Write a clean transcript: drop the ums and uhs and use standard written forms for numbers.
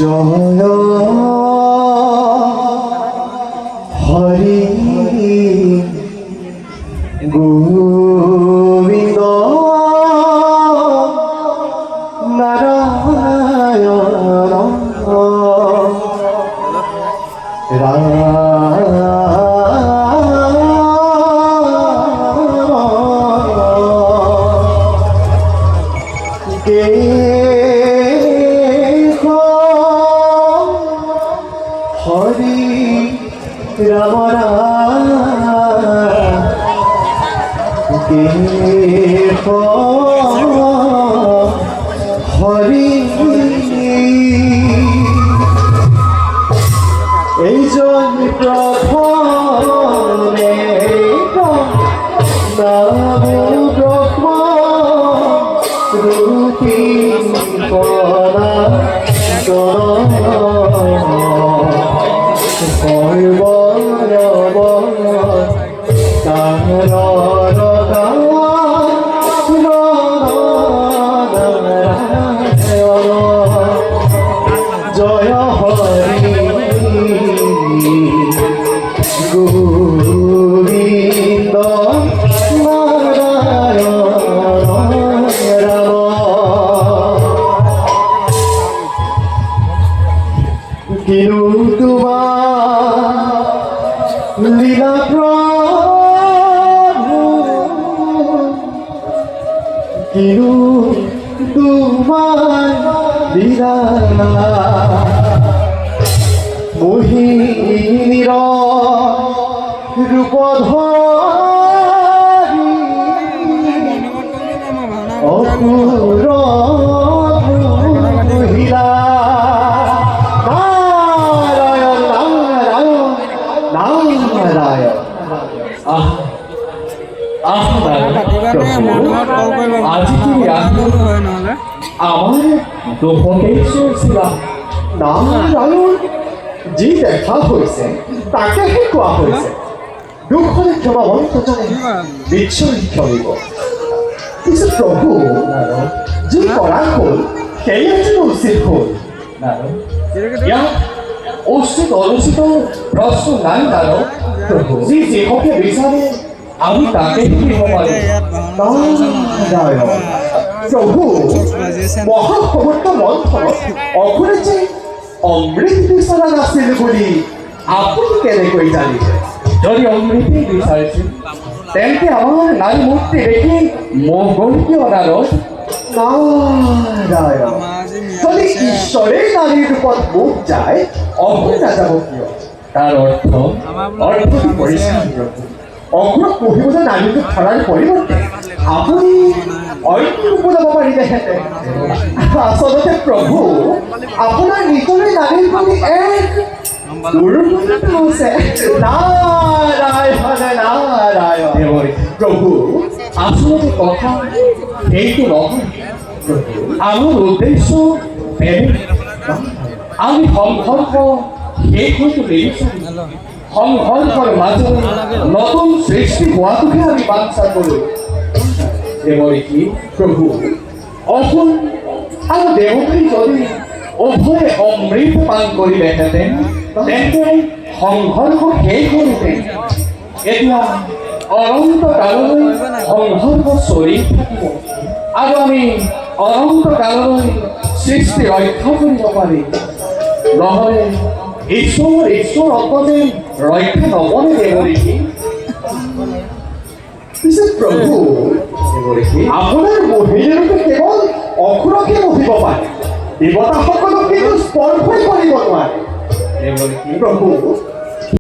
জয় হরি গোবিন্দ নারায়ণ রাম হরি রাম হরি এই জন্য প্রথমে নাম ব্রহ্ম রূপী পরা জয় হরি গোবিন্দ নারায়ণ রাম কিনু তোমার লীলা প্রভু কিনু তোমার লীলা মোহিনীর রূপধারী অপুর মহিলা নারায়ণ নারায়ণ নারায়ণ আজি তুমি আমার দুঃখেশ্বর ছিলাম নারায়ণ যি দেখা হৈছে তাকেহে কোৱা হৈছে দুখৰে ক্ষমাৱন্ত জনে নিশ্চয় ক্ষমিব পিছে প্ৰভু যি কৰা হ'ল সেয়াটো উচিত হ'ল ইয়াত উচিত অনুচিত প্ৰশ্ন নাই নারদ প্ৰভু যি যিহকে বিচাৰে আমি তাকে দিব পাৰো নাৰায়ণ প্ৰভু মহাসমৰ্থ মন্থনত অঘৰে যে অমৃত বিচৰা নাছিল বুলি আপুনি কেনেকৈ জানিলে যদি অমৃতি বিচাৰিছিল তেন্তে আমাৰ নাৰী মূৰ্তি দেখি মোহ গল কিয় নারদ নারায়ণ যদি ঈশ্বৰে নাৰীৰ ৰূপত মুখ যায় অঘৰ নাযাব কিয় তাৰ অৰ্থটো পৰিষ্কাৰ অঘৰক পঢ়িবলৈ নাৰীটোক ধৰাৰ পৰিৱৰ্তে আপুনি অন্য ৰূপ ল'ব পাৰিলেহেঁতেন আচলতে প্ৰভু আপোনাৰ নিজৰে নাৰীৰ প্ৰতি এক দুৰ্বলতা আছে নাৰায়ণ নাৰায়ণ প্ৰভু আচলতে কথা এইটো নহয় আমার উদ্দেশ্য আমি সংঘর্ষ শেষ হয়তো দেখিছোঁ সংঘর্ষৰ মাজত নতুন সৃষ্টি হোৱাটোহে আমি বাঞ্ছা কৰোঁ এমনকি প্ৰভু অসুৰ আৰু দেৱতাই যদি উভয়ে অমৃত পান কৰিলেহেঁতেন তেন্তে সংঘৰ্ষ শেষ হ'লহেঁতেন এতিয়া অনন্ত কাললৈ সংঘৰ্ষ চলি থাকিব আৰু আমি অনন্ত কাললৈ সৃষ্টি ৰক্ষা কৰিব পাৰিম নহ'লে ঈশ্বৰ অকলে ৰক্ষা নবনে দেৱৰীকি পিছে প্ৰভু আপোনাৰ মহিলাৰূপে কেৱল অঘৰকে বহিব পাৰে দেৱতাসকলক কিন্তু স্পৰ্শই কৰিব নোৱাৰে প্ৰভু